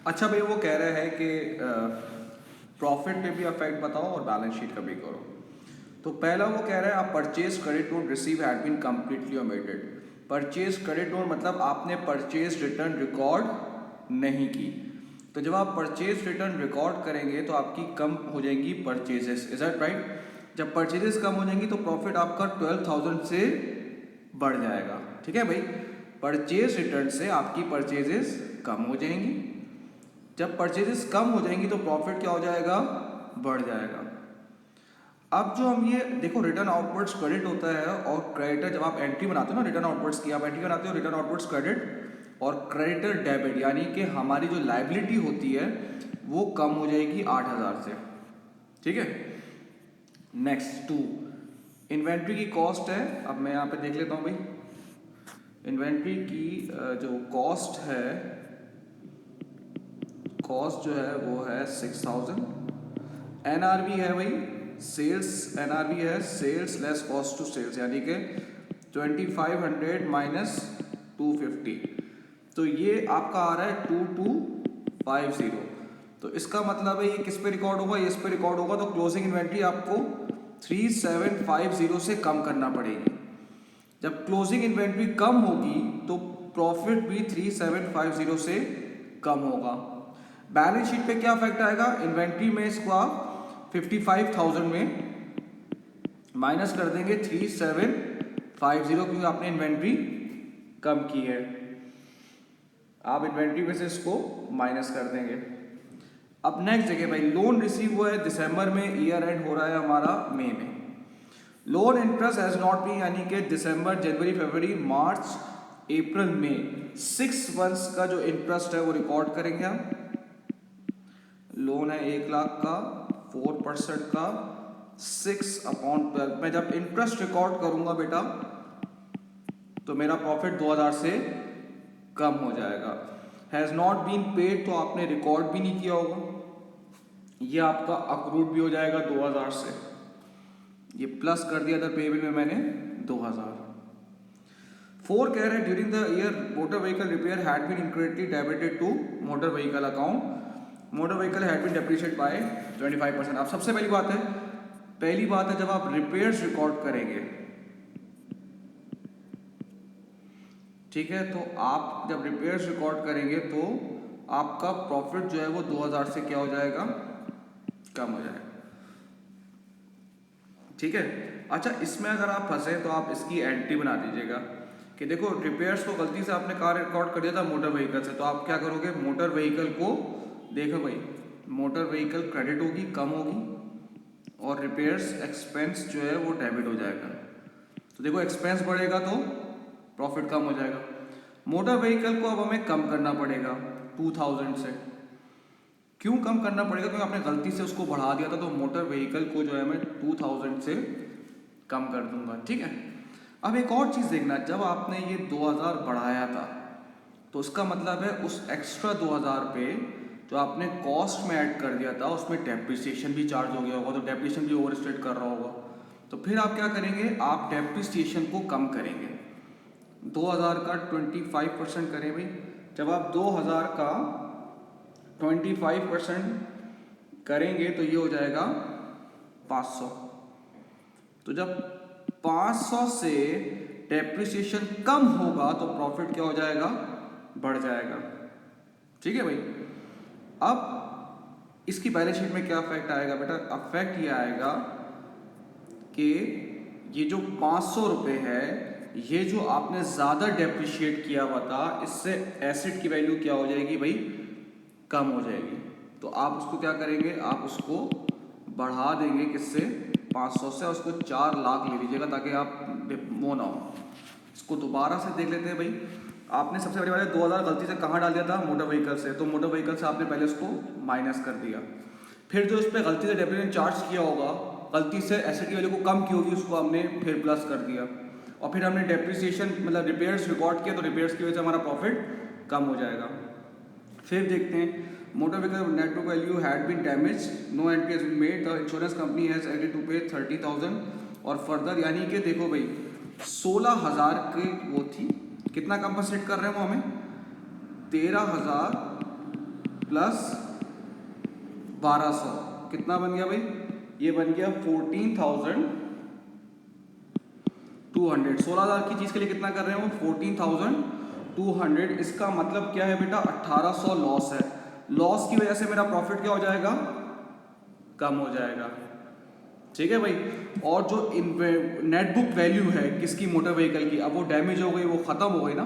अच्छा भाई, वो कह रहे हैं कि प्रॉफिट पे भी अफेक्ट बताओ और बैलेंस शीट का भी करो। तो पहला वो कह रहा है आप purchase credit note receive had been completely omitted. Purchase credit note मतलब आपने परचेज रिटर्न रिकॉर्ड नहीं की। तो जब आप परचेज रिटर्न रिकॉर्ड करेंगे तो आपकी कम हो जाएंगी परचेजेस, इज दैट राइट? जब परचेजेस कम हो जाएंगी तो प्रॉफिट आपका 12,000 से बढ़ जाएगा। ठीक है भाई, परचेज रिटर्न से आपकी परचेजेस कम हो जाएंगी। जब परचेजेस कम हो जाएंगी तो प्रॉफिट क्या हो जाएगा? बढ़ जाएगा। अब जो हम ये देखो, रिटर्न आउटवर्ड्स क्रेडिट होता है और क्रेडिटर, जब आप एंट्री बनाते हो ना रिटर्न आउटवर्ड्स की, आप एंट्री बनाते हो रिटर्न आउटवर्ड्स क्रेडिट और क्रेडिटर डेबिट, यानी कि हमारी जो लाइबिलिटी होती है वो कम हो जाएगी 8,000 से। ठीक है, नेक्स्ट टू इन्वेंट्री की कॉस्ट है। अब मैं यहाँ पे देख लेता हूँ भाई, इन्वेंट्री की जो कॉस्ट है, कॉस्ट जो है वो है 6,000। एनआरवी है भाई सेल्स, एनआरवी है sales less cost to sales, यानी कि 2,500 माइनस 250। तो ये आपका आ रहा है 2,250। तो इसका मतलब है ये किस पे रिकॉर्ड होगा? ये इस पे रिकॉर्ड होगा। तो क्लोजिंग इन्वेंट्री आपको 3,750 से कम करना पड़ेगी। जब क्लोजिंग इन्वेंट्री कम होगी तो प्रॉफिट भी 3,750 से कम होगा। बैलेंस शीट पे क्या इफेक्ट आएगा? इन्वेंट्री में इसको आप 55,000 में माइनस कर देंगे 3,750, क्योंकि आपने इन्वेंट्री कम की है। आप इन्वेंट्री में से इसको माइनस कर देंगे। अब नेक्स्ट जगह भाई, लोन रिसीव हुआ है दिसंबर में, ईयर एंड हो रहा है हमारा मई में। Loan interest has not been, यानी कि दिसंबर, जनवरी, फरवरी, मार्च, अप्रैल, मई, 6 मंथ्स का जो इंटरेस्ट है वो रिकॉर्ड करेंगे हम। लोन है 1,00,000 का, 4% का, 6/12। मैं जब इंटरेस्ट रिकॉर्ड करूंगा बेटा तो मेरा प्रॉफिट 2,000 से कम हो जाएगा। हैज नॉट बीन पेड तो आपने रिकॉर्ड भी नहीं किया होगा, ये आपका अक्रूड भी हो जाएगा 2,000 से। ये प्लस कर दिया था पेबल में मैंने 2,000। 4 कह रहे हैं during the year motor vehicle repair had been incorrectly debited to motor vehicle account. Motor vehicle had been depreciate by 25%। अब सबसे पहली बात है जब आप रिपेयर्स रिकॉर्ड करेंगे, ठीक है, तो आप जब रिपेयर्स रिकॉर्ड करेंगे तो आपका प्रॉफिट जो है वो 2,000 से क्या हो जाएगा? कम हो जाएगा। ठीक है। अच्छा, इसमें अगर आप फंसे तो आप इसकी एंट्री बना दीजिएगा कि देखो रिपेयर्स को गलती से आपने कार रिकॉर्ड कर दिया था मोटर व्हीकल से, तो आप क्या करोगे? मोटर व्हीकल को देखो भाई, मोटर व्हीकल क्रेडिट होगी, कम होगी, और रिपेयर्स एक्सपेंस जो है वो डेबिट हो जाएगा। तो देखो एक्सपेंस बढ़ेगा तो प्रॉफिट कम हो जाएगा। मोटर व्हीकल को अब हमें कम करना पड़ेगा 2,000 से। क्यों कम करना पड़ेगा? क्योंकि आपने गलती से उसको बढ़ा दिया था, तो मोटर व्हीकल को जो है मैं 2,000 से कम कर दूंगा। ठीक है। अब एक और चीज़ देखना, जब आपने ये 2,000 बढ़ाया था तो उसका मतलब है उस एक्स्ट्रा 2,000 पे जो आपने कॉस्ट में ऐड कर दिया था उसमें डेप्रिसिएशन भी चार्ज हो गया होगा, तो डेप्रिसिएशन भी ओवर स्टेट कर रहा होगा। तो फिर आप क्या करेंगे? आप डेप्रिसिएशन को कम करेंगे। 2,000 का 25% करें भाई। जब आप 2,000 का 25% करेंगे तो ये हो जाएगा 500। तो जब 500 से डेप्रिसिएशन कम होगा तो प्रॉफिट क्या हो जाएगा? बढ़ जाएगा। ठीक है भाई। अब इसकी बैलेंस शीट में क्या इफेक्ट आएगा बेटा? इफेक्ट ये आएगा कि ये जो 500 रुपये है, ये जो आपने ज़्यादा डेप्रिशिएट किया हुआ था, इससे एसेट की वैल्यू क्या हो जाएगी भाई? कम हो जाएगी। तो आप उसको क्या करेंगे? आप उसको बढ़ा देंगे किससे? 500 से, उसको 4 लाख ले लीजिएगा ताकि आप वो ना हो। इसको दोबारा से देख लेते हैं भाई। आपने सबसे बड़ी बात है 2,000 गलती से कहाँ डाल दिया था? मोटर व्हीकल से। तो मोटर व्हीकल से आपने पहले उसको माइनस कर दिया, फिर जो उस पर गलती से डेप्रिसिएशन चार्ज किया होगा, गलती से एसेट की वैल्यू को कम की होगी, उसको हमने फिर प्लस कर दिया, और फिर हमने डेप्रिसिएशन मतलब रिपेयर्स रिकॉर्ड किया, तो रिपेयर्स की वजह से हमारा प्रॉफिट कम हो जाएगा। फिर देखते हैं, motor vehicle net book value had been damage, no entry has been made, the insurance company has agreed to pay 30,000 और फर्दर, यानी कि देखो भाई 16,000 की वो थी, कितना कंपनसेट कर रहे हैं वो हमें? 13,000 प्लस 1200 कितना बन गया भाई? ये बन गया 14,200। 16,000 की चीज के लिए कितना कर रहे हो? 14,200। इसका मतलब क्या है बेटा? 1800 लॉस है। लॉस की वजह से मेरा प्रॉफिट क्या हो जाएगा? कम हो जाएगा। ठीक है भाई। और जो नेट बुक वैल्यू है किसकी? मोटर व्हीकल की। अब वो डैमेज हो गई, वो खत्म हो गई ना,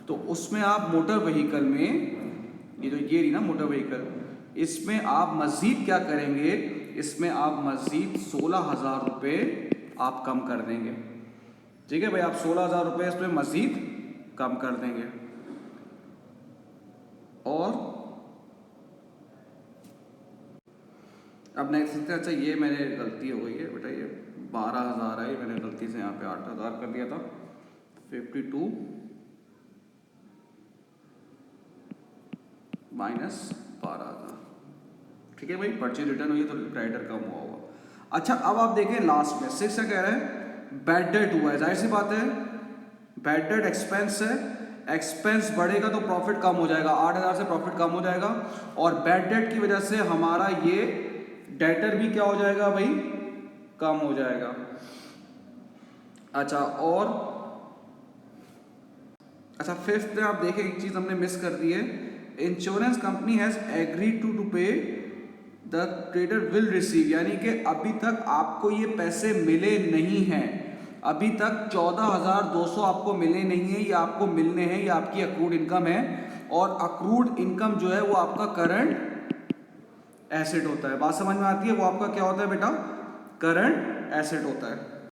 तो उसमें आप मोटर व्हीकल में, ये जो ये रही ना मोटर व्हीकल, इसमें आप मजीद क्या करेंगे? इसमें आप मजीद 16,000 रुपये आप कम कर देंगे। ठीक है भाई, आप 16,000 रुपये इसमें मजीद कम कर देंगे। और अब नेक्स्ट देखते हैं। अच्छा ये मैंने गलती हो गई है बेटा, ये 12,000 है, ये मैंने गलती से यहाँ पे 8,000 कर दिया था। 52 माइनस 12,000। ठीक है भाई, परचेज रिटर्न हुई है तो क्रेडिटर कम हुआ होगा। अच्छा अब आप देखें लास्ट में 6 कह रहा है बैड डेट हुआ है। जाहिर सी बात है, बैड डेट एक्सपेंस है, एक्सपेंस बढ़ेगा तो प्रॉफिट कम हो जाएगा। 8,000 से प्रॉफिट कम हो जाएगा, और बैड डेट की वजह से हमारा ये डेटर भी क्या हो जाएगा भाई? कम हो जाएगा। अच्छा और अच्छा फिफ्थ में आप देखें, एक चीज हमने मिस कर दी है। Insurance company has agreed to pay the trader will receive, यानी कि अभी तक आपको ये पैसे मिले नहीं हैं। अभी तक 14,200 आपको मिले नहीं है, ये आपको मिलने हैं। ये आपकी अक्रूड इनकम है, और अक्रूड इनकम जो है वो आपका करंट एसेट होता है। बात समझ में आती है? वो आपका क्या होता है बेटा? करंट एसेट होता है।